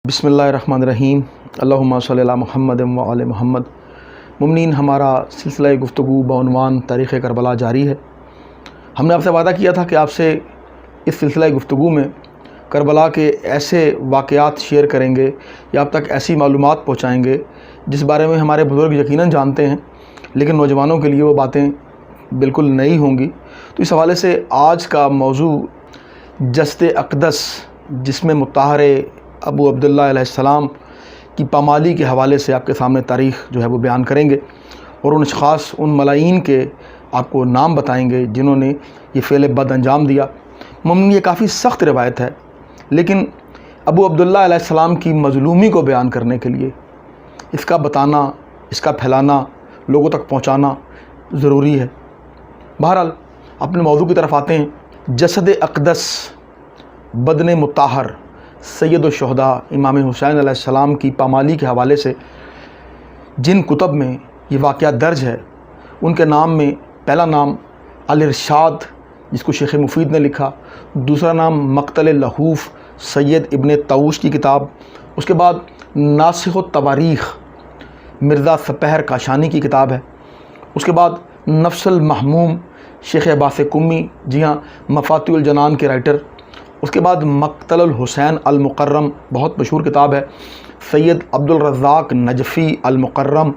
बिस्मिल्लाहिर्रहमानिर्रहीम अल्लाहुम्मा सल्ली अला मुहम्मद व आले मुहम्मद। मुमिनीन, हमारा सिलसिला गुफ्तगू बउनवान तारीख़ करबला जारी है। हमने आपसे वादा किया था कि आपसे इस सिलसिला गुफ्तगू में करबला के ऐसे वाक़यात शेयर करेंगे या आप तक ऐसी मालूमात पहुँचाएँगे जिस बारे में हमारे बुज़ुर्ग यकीनन जानते हैं, लेकिन नौजवानों के लिए वो बातें बिल्कुल नई होंगी। तो इस हवाले से आज का मौजू जस्द अक़दस, जिसमें मुत्तहर अबू अब्दुल्लाह अलैहिस्सलाम की पामाली के हवाले से आपके सामने तारीख़ जो है वो बयान करेंगे और उन अशख़ास, उन मलाइन के आपको नाम बताएंगे जिन्होंने ये फ़ेल बद अंजाम दिया। मुमकिन ये काफ़ी सख्त रिवायत है, लेकिन अबू अब्दुल्लाह अलैहिस्सलाम की मज़लूमी को बयान करने के लिए इसका बताना, इसका फैलाना, लोगों तक पहुँचाना ज़रूरी है। बहरहाल अपने मौजू की तरफ आते हैं। जसद अक़दस बदन मुत्तहर सैयदुश्शुहदा इमाम हुसैन अलैहिस्सलाम की पामाली के हवाले से जिन कुतब में ये वाक़या दर्ज है, उनके नाम में पहला नाम अल-इरशाद, जिसको शेख मुफीद ने लिखा, दूसरा नाम मक़तल लहूफ़ सैयद इब्न ताऊश की किताब, उसके बाद नासिख़ुत तवारीख़ मिर्ज़ा सपहर काशानी की किताब है, उसके बाद नफ्सुल महमूम शेख अब्बास कुम्मी, जी हाँ, मफ़ातिहुल जनान के राइटर, उसके बाद मक़तलुल हुसैन अल मुकर्रम, बहुत मशहूर किताब है, सैयद अब्दुल रज़्ज़ाक़ नजफ़ी अल मुकर्रम,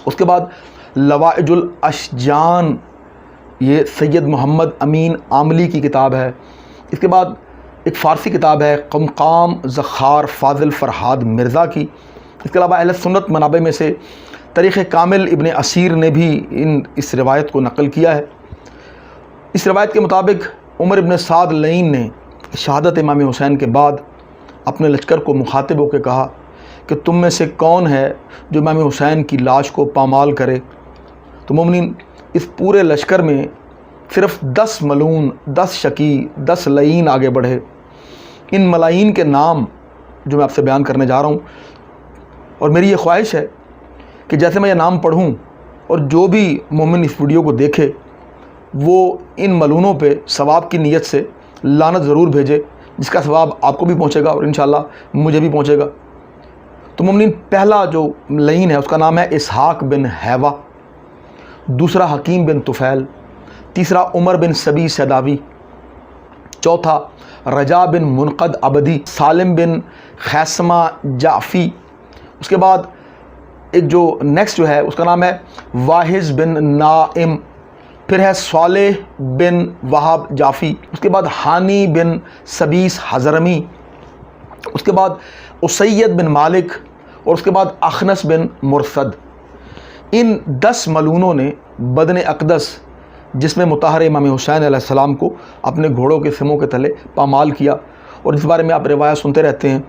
उसके बाद लवाइजुल अशजान, ये सैयद मोहम्मद अमीन आमली की किताब है। इसके बाद एक फ़ारसी किताब है क़मक़ाम ज़ख़ार फ़ाज़िल फ़रहाद मिर्ज़ा की। इसके अलावा अहले सुन्नत मनाबे में से तारीख़ कामिल इब्न असीर ने भी इस रिवायत को नक़ल किया है। इस रिवायत के मुताबिक उमर इब्न साद लईन ने शहादत इमाम हुसैन के बाद अपने लश्कर को मुखातिब होकर कहा कि तुम में से कौन है जो इमाम हुसैन की लाश को पामाल करे। तो मोमिनीन, इस पूरे लश्कर में सिर्फ़ 10 मलून, 10 शकी, 10 लईन आगे बढ़े। इन मलाइन के नाम जो मैं आपसे बयान करने जा रहा हूँ, और मेरी ये ख्वाहिश है कि जैसे मैं ये नाम पढ़ूँ और जो भी मोमिन इस वीडियो को देखे वो इन मलूनों पे सवाब की नीयत से लानत ज़रूर भेजे, जिसका सवाब आपको भी पहुँचेगा और इंशाअल्लाह मुझे भी पहुँचेगा। तो मुमकिन पहला जो लईन है उसका नाम है इसहाक़ बिन हैवा, दूसरा हकीम बिन तुफ़ैल, तीसरा उमर बिन सबी सदावी, चौथा रजा बिन मुनक़द अबदी, सालिम बिन खैसमा जाफ़ी। उसके बाद एक जो नेक्स्ट जो है उसका नाम है वाहिज़ बिन नाइम, फिर है सालेह बिन वहाब जाफ़ी, उसके बाद हानी बिन सबीस हज़रमी, उसके बाद उसैयद बिन मालिक, और उसके बाद अखनस बिन मुरसद। इन 10 मलूनों ने बदन अक़दस, जिसमें मुत्तहर इमाम हुसैन अलैहिस्सलाम को अपने घोड़ों के सिमों के तले पामाल किया। और इस बारे में आप रिवायत सुनते रहते हैं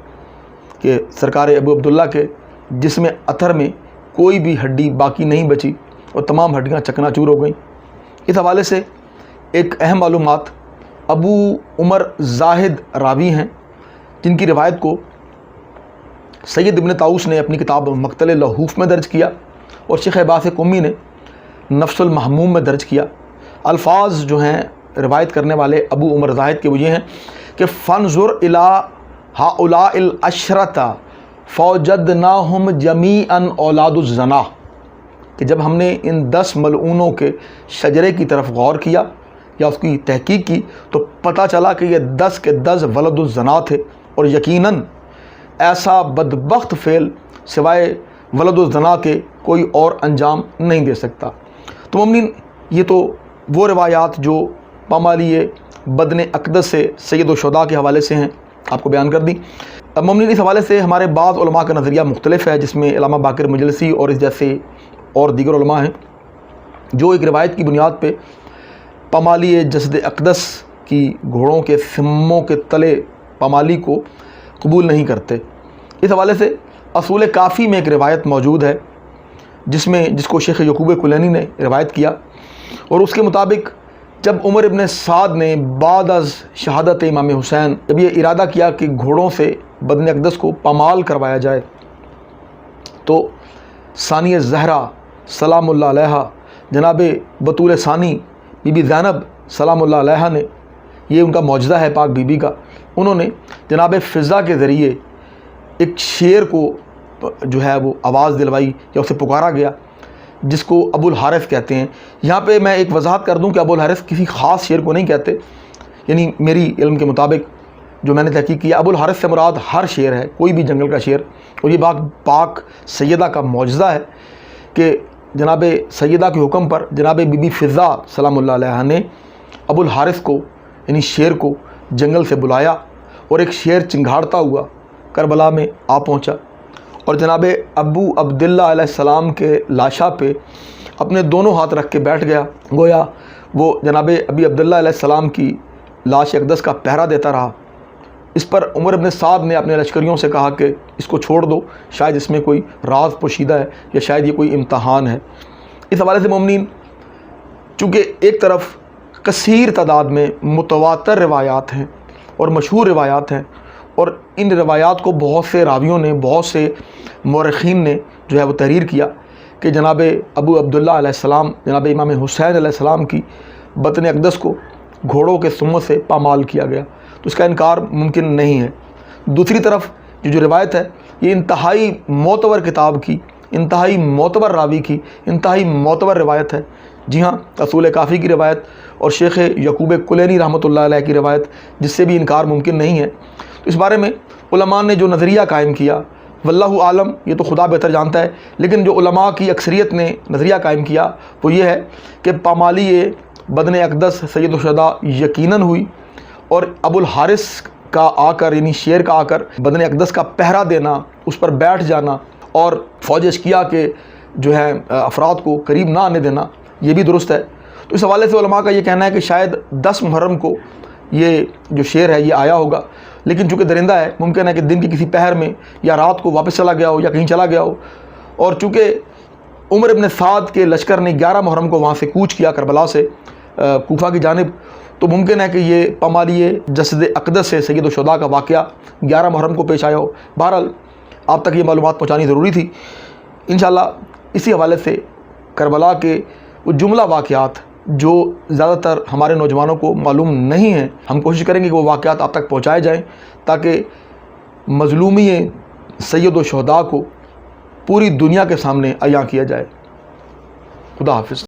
कि सरकार अबू अब्दुल्ला के जिस्म अतर में कोई भी हड्डी बाकी नहीं बची और तमाम हड्डियाँ चकनाचूर हो गईं। इस हवाले से एक अहम मालूमात, अबू उमर ज़ाहिद रावी हैं जिनकी रिवायत को सैयद इब्न ताऊस ने अपनी किताब मक़तल लहूफ़ में दर्ज किया और शेख अब्बास कुम्मी ने नफ्सुल महमूम में दर्ज किया। अल्फाज जो हैं रिवायत करने वाले अबू उमर ज़ाहिद के वो ये हैं कि फ़न्ज़ुर इला हाउलाइल अशरता फ़ौजदनाहुम जमीअन औलादुज़ ज़ना, कि जब हमने इन 10 मलऊनों के शजरे की तरफ गौर किया या उसकी तहकीक की तो पता चला कि ये 10 के 10 वलदुज़ ज़ना थे, और यकीनन ऐसा बदबख्त फ़ेल सिवाय वलदुज़ ज़ना के कोई और अंजाम नहीं दे सकता। तो मुमकिन ये तो वो रिवायात जो पामाली बदन अक़दस से सैयदुश्शुहदा के हवाले से हैं आपको बयान कर दी। अब मुमकिन इस हवाले से हमारे बाज़ उलमा का नज़रिया मुख्तलिफ है, जिसमें इलामा बाक़िर मजलिसी और इस जैसे और दीगर उलमा हैं जो एक रिवायत की बुनियाद पे पामाली जस्द अक़दस की घोड़ों के सिम्मों के तले पामाली को कबूल नहीं करते। इस हवाले से असूल काफ़ी में एक रिवायत मौजूद है जिसको शेख यकूब कुलैनी ने रिवायत किया, और उसके मुताबिक जब उमर इब्न साद ने बाद अज़ शहादत इमाम हुसैन जब ये इरादा किया कि घोड़ों से बदन अक़दस को पामाल करवाया जाए, तो सानिया ज़हरा सलामुल्लाह अलैहा, जनाब बतूल सानी बीबी ज़ैनब सलामुल्लाह अलैहा ने, ये उनका मौजज़ा है पाक बीबी का, उन्होंने जनाब फ़िज़ा के ज़रिए ایک شعر کو جو ہے وہ آواز دلوائی یا اسے پکارا گیا جس کو ابو الحارث کہتے ہیں۔ یہاں پہ میں ایک وضاحت کر دوں کہ ابو الحارث کسی خاص شعر کو نہیں کہتے، یعنی میری علم کے مطابق جو میں نے تحقیق کیا، ابو الحارث سے مراد ہر شعر ہے، کوئی بھی جنگل کا شعر۔ اور یہ بات پاک سیدہ کا معجزہ ہے کہ جناب سیدہ کے حکم پر جناب بی بی فضہ سلام اللہ علیہ نے ابو الحارث کو یعنی شعر کو جنگل سے بلایا اور ایک شعر چنگھاڑتا ہوا کربلا میں آ پہنچا اور جناب ابو عبداللہ علیہ السلام کے لاشا پہ اپنے دونوں ہاتھ رکھ کے بیٹھ گیا، گویا وہ جناب ابی عبداللہ علیہ السلام کی لاش اقدس کا پہرا دیتا رہا۔ اس پر عمر بن سعد نے اپنے لشکریوں سے کہا کہ اس کو چھوڑ دو، شاید اس میں کوئی راز پوشیدہ ہے یا شاید یہ کوئی امتحان ہے۔ اس حوالے سے مومنین، چونکہ ایک طرف کثیر تعداد میں متواتر روایات ہیں اور مشہور روایات ہیں، اور ان روایات کو بہت سے راویوں نے، بہت سے مورخین نے جو ہے وہ تحریر کیا کہ جناب ابو عبداللہ علیہ السلام، جناب امام حسین علیہ السلام کی بطن اقدس کو گھوڑوں کے سموں سے پامال کیا گیا، تو اس کا انکار ممکن نہیں ہے۔ دوسری طرف جو روایت ہے یہ انتہائی معتبر کتاب کی، انتہائی معتبر راوی کی، انتہائی معتبر روایت ہے۔ جی ہاں، رسول کافی کی روایت اور شیخ یعقوب کلینی رحمۃ اللہ علیہ کی روایت، جس سے بھی انکار ممکن نہیں ہے۔ تو اس بارے میں علماء نے جو نظریہ قائم کیا، واللہ عالم، یہ تو خدا بہتر جانتا ہے، لیکن جو علماء کی اکثریت نے نظریہ قائم کیا وہ یہ ہے کہ پامالی بدن اقدس سید الشہداء یقیناً ہوئی، اور ابو الحارث کا آ کر یعنی شعر کا آ کر بدن اقدس کا پہرا دینا، اس پر بیٹھ جانا اور فوج اشکیا کے جو ہے افراد کو قریب نہ آنے دینا، یہ بھی درست ہے۔ تو اس حوالے سے علماء کا یہ کہنا ہے کہ شاید 10 محرم کو یہ جو شعر ہے یہ آیا ہوگا، لیکن چونکہ درندہ ہے، ممکن ہے کہ دن کی کسی پہر میں یا رات کو واپس چلا گیا ہو یا کہیں چلا گیا ہو، اور چونکہ عمر ابن سعد کے لشکر نے 11 محرم کو وہاں سے کوچ کیا کربلا سے کوفہ کی جانب، تو ممکن ہے کہ یہ پامالی جسد اقدس سے سید الشہداء کا واقعہ 11 محرم کو پیش آیا ہو۔ بہرحال آپ تک یہ معلومات پہنچانی ضروری تھی۔ انشاءاللہ اسی حوالے سے کربلا کے وہ جملہ واقعات جو زیادہ تر ہمارے نوجوانوں کو معلوم نہیں ہیں، ہم کوشش کریں گے کہ وہ واقعات آپ تک پہنچائے جائیں تاکہ مظلومی سید الشہداء کو پوری دنیا کے سامنے عیاں کیا جائے۔ خدا حافظ۔